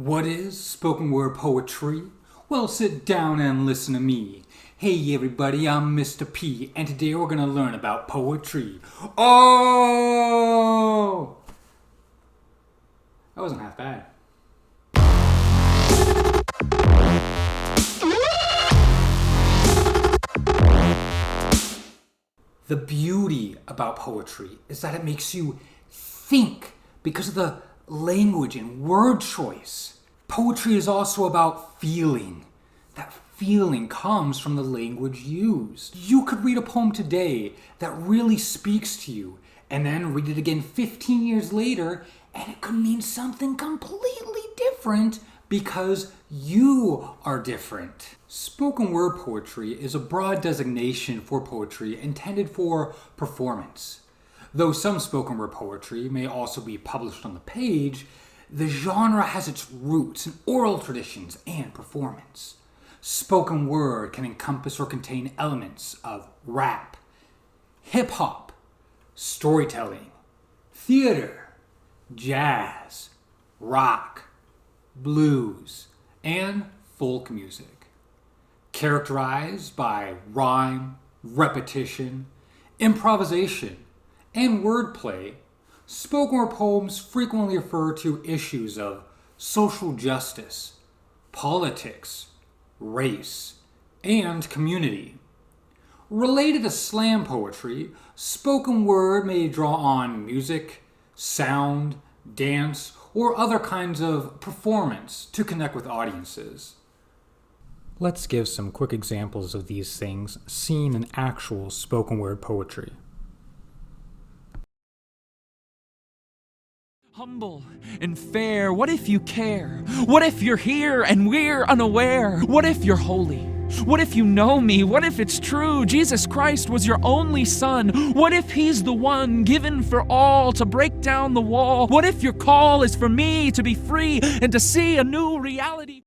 What is spoken word poetry? Well, sit down and listen to me. Hey everybody, I'm Mr. P, and today we're gonna learn about poetry. Oh! That wasn't half bad. The beauty about poetry is that it makes you think because of the language and word choice. Poetry is also about feeling. That feeling comes from the language used. You could read a poem today that really speaks to you, and then read it again 15 years later, and it could mean something completely different because you are different. Spoken word poetry is a broad designation for poetry intended for performance. Though some spoken word poetry may also be published on the page, the genre has its roots in oral traditions and performance. Spoken word can encompass or contain elements of rap, hip-hop, storytelling, theater, jazz, rock, blues, and folk music. Characterized by rhyme, repetition, improvisation, and wordplay, spoken word poems frequently refer to issues of social justice, politics, race, and community. Related to slam poetry, spoken word may draw on music, sound, dance, or other kinds of performance to connect with audiences. Let's give some quick examples of these things seen in actual spoken word poetry. Humble and fair, what if you care? What if you're here and we're unaware? What if you're holy? What if you know me? What if it's true? Jesus Christ was your only son. What if he's the one given for all to break down the wall? What if your call is for me to be free and to see a new reality?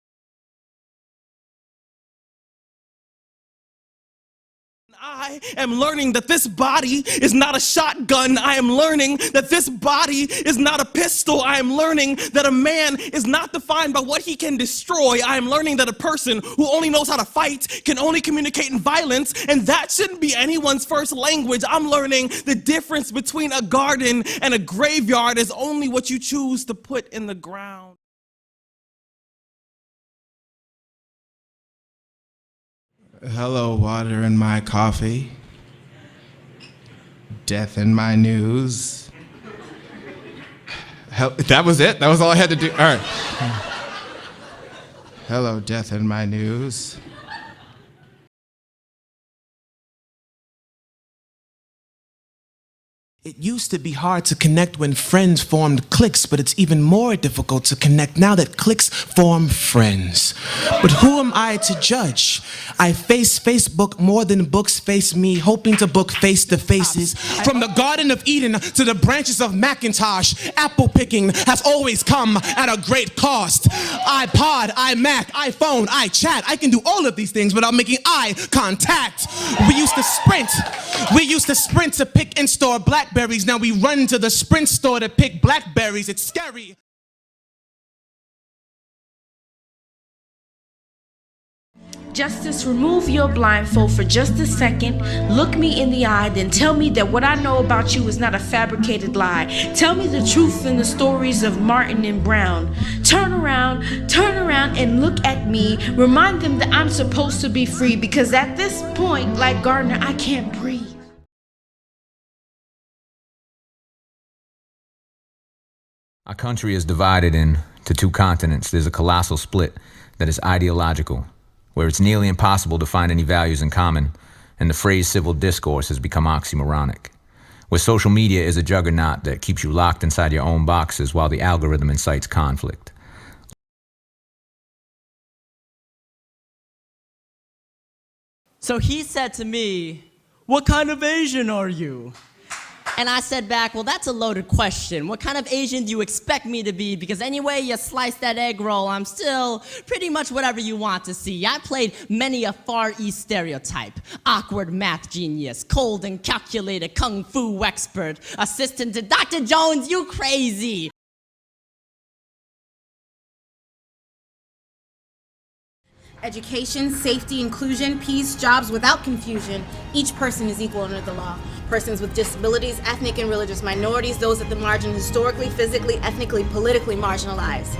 I am learning that this body is not a shotgun. I am learning that this body is not a pistol. I am learning that a man is not defined by what he can destroy. I am learning that a person who only knows how to fight can only communicate in violence, and that shouldn't be anyone's first language. I'm learning the difference between a garden and a graveyard is only what you choose to put in the ground. Hello, water in my coffee. Death in my news. That was it? That was all I had to do? All right. Hello, death in my news. It used to be hard to connect when friends formed cliques, but it's even more difficult to connect now that cliques form friends. But who am I to judge? I face Facebook more than books face me, hoping to book face-to-faces. From the Garden of Eden to the branches of Macintosh, apple picking has always come at a great cost. iPod, iMac, iPhone, iChat, I can do all of these things without making eye contact. We used to sprint to pick and store blackberries. Now we run to the Sprint store to pick blackberries. It's scary. Justice, remove your blindfold for just a second. Look me in the eye, then tell me that what I know about you is not a fabricated lie. Tell me the truth in the stories of Martin and Brown. Turn around and look at me. Remind them that I'm supposed to be free, because at this point, like Gardner, I can't breathe. Our country is divided into two continents. There's a colossal split that is ideological, where it's nearly impossible to find any values in common, and the phrase civil discourse has become oxymoronic, where social media is a juggernaut that keeps you locked inside your own boxes while the algorithm incites conflict. So he said to me, "What kind of Asian are you?" And I said back, "Well, that's a loaded question. What kind of Asian do you expect me to be? Because anyway you slice that egg roll, I'm still pretty much whatever you want to see. I played many a Far East stereotype. Awkward math genius, cold and calculated kung fu expert, assistant to Dr. Jones, you crazy. Education, safety, inclusion, peace, jobs without confusion. Each person is equal under the law. Persons with disabilities, ethnic and religious minorities, those at the margin historically, physically, ethnically, politically marginalized.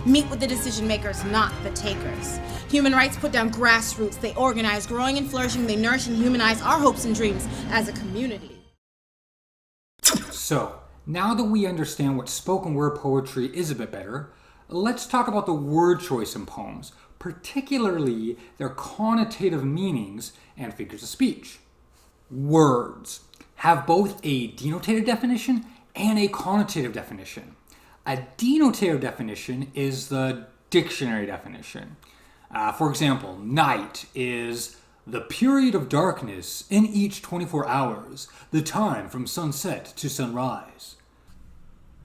Meet with the decision makers, not the takers. Human rights put down grassroots. They organize, growing and flourishing. They nourish and humanize our hopes and dreams as a community. So, now that we understand what spoken word poetry is a bit better, let's talk about the word choice in poems, particularly their connotative meanings and figures of speech. Words have both a denotative definition and a connotative definition. A denotative definition is the dictionary definition. For example, night is the period of darkness in each 24 hours, the time from sunset to sunrise.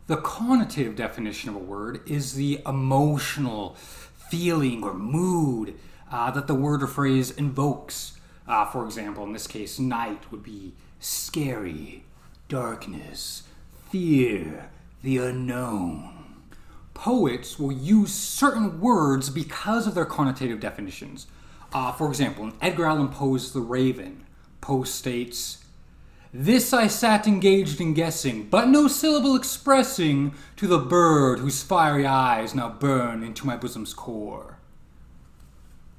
The connotative definition of a word is the emotional feeling or mood that the word or phrase invokes. For example, in this case, night would be scary, darkness, fear, the unknown. Poets will use certain words because of their connotative definitions. For example, in Edgar Allan Poe's The Raven, Poe states, "This I sat engaged in guessing, but no syllable expressing to the bird whose fiery eyes now burn into my bosom's core."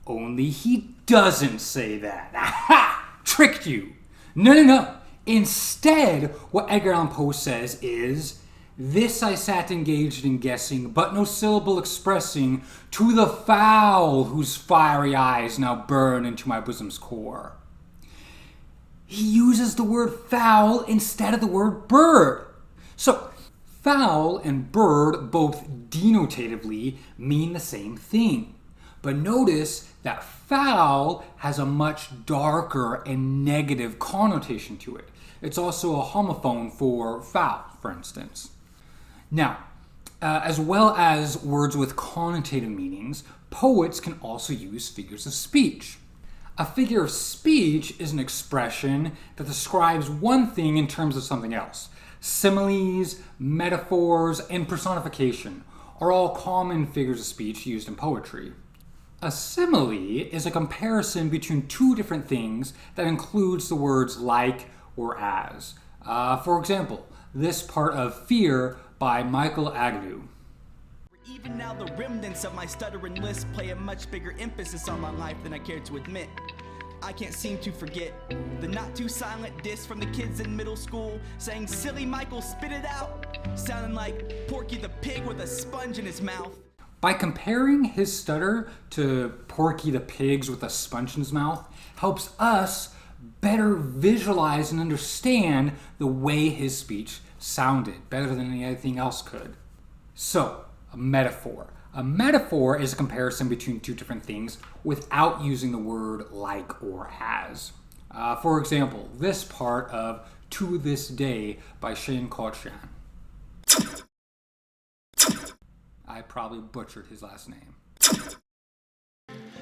Only he doesn't say that. Aha! Tricked you. No. Instead, what Edgar Allan Poe says is, "This I sat engaged in guessing, but no syllable expressing to the fowl whose fiery eyes now burn into my bosom's core." He uses the word fowl instead of the word bird. So, fowl and bird both denotatively mean the same thing. But notice that foul has a much darker and negative connotation to it. It's also a homophone for foul, for instance. Now, as well as words with connotative meanings, poets can also use figures of speech. A figure of speech is an expression that describes one thing in terms of something else. Similes, metaphors, and personification are all common figures of speech used in poetry. A simile is a comparison between two different things that includes the words like or as. For example, this part of Fear by Michael Agnew. Even now the remnants of my stuttering lisp play a much bigger emphasis on my life than I care to admit. I can't seem to forget the not too silent diss from the kids in middle school saying, "Silly Michael, spit it out," sounding like Porky the Pig with a sponge in his mouth. By comparing his stutter to Porky the Pig's with a sponge in his mouth helps us better visualize and understand the way his speech sounded, better than anything else could. So, a metaphor. A metaphor is a comparison between two different things without using the word like or as. For example, this part of To This Day by Shane Kochian. I probably butchered his last name.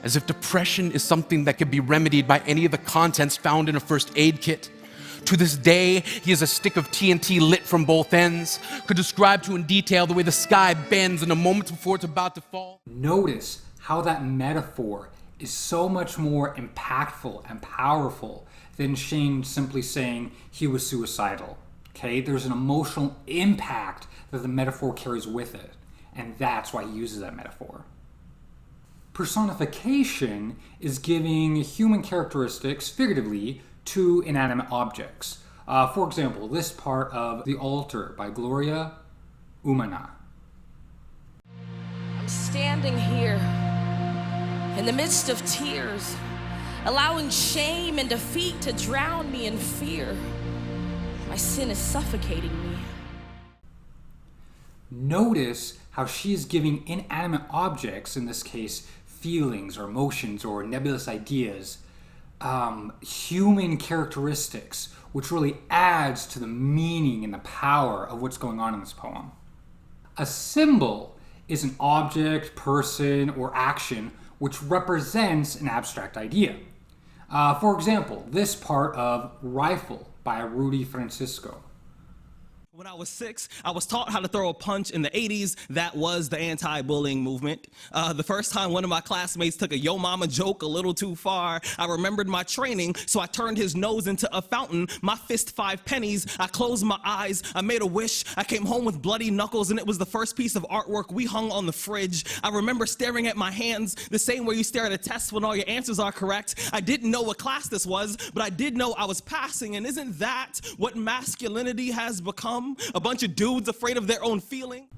As if depression is something that could be remedied by any of the contents found in a first aid kit. To this day, he has a stick of TNT lit from both ends, could describe to in detail the way the sky bends in a moment before it's about to fall. Notice how that metaphor is so much more impactful and powerful than Shane simply saying he was suicidal. Okay, there's an emotional impact that the metaphor carries with it, and that's why he uses that metaphor. Personification is giving human characteristics figuratively to inanimate objects. For example, this part of The Altar by Gloria Umana. I'm standing here in the midst of tears, allowing shame and defeat to drown me in fear. My sin is suffocating me. Notice how she is giving inanimate objects, in this case feelings or emotions or nebulous ideas, human characteristics, which really adds to the meaning and the power of what's going on in this poem. A symbol is an object, person, or action which represents an abstract idea. For example, this part of Rifle by Rudy Francisco. When I was 6, I was taught how to throw a punch in the 80s. That was the anti-bullying movement. The first time one of my classmates took a yo mama joke a little too far, I remembered my training, so I turned his nose into a fountain, my fist 5 pennies, I closed my eyes, I made a wish, I came home with bloody knuckles, and it was the first piece of artwork we hung on the fridge. I remember staring at my hands the same way you stare at a test when all your answers are correct. I didn't know what class this was, but I did know I was passing, and isn't that what masculinity has become? A bunch of dudes afraid of their own feeling.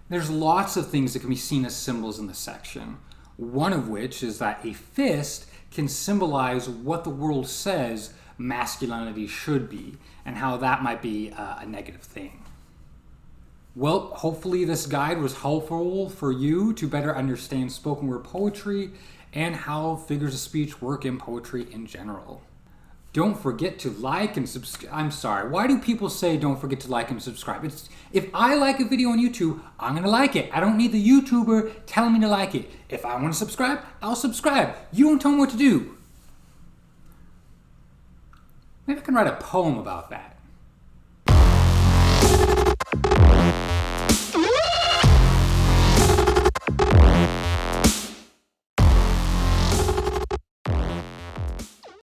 There's lots of things that can be seen as symbols in this section. One of which is that a fist can symbolize what the world says masculinity should be, and how that might be a negative thing. Well, hopefully this guide was helpful for you to better understand spoken word poetry and how figures of speech work in poetry in general. Don't forget to like and subscribe. I'm sorry, why do people say don't forget to like and subscribe? If I like a video on YouTube, I'm gonna like it. I don't need the YouTuber telling me to like it. If I want to subscribe, I'll subscribe. You don't tell me what to do. Maybe I can write a poem about that.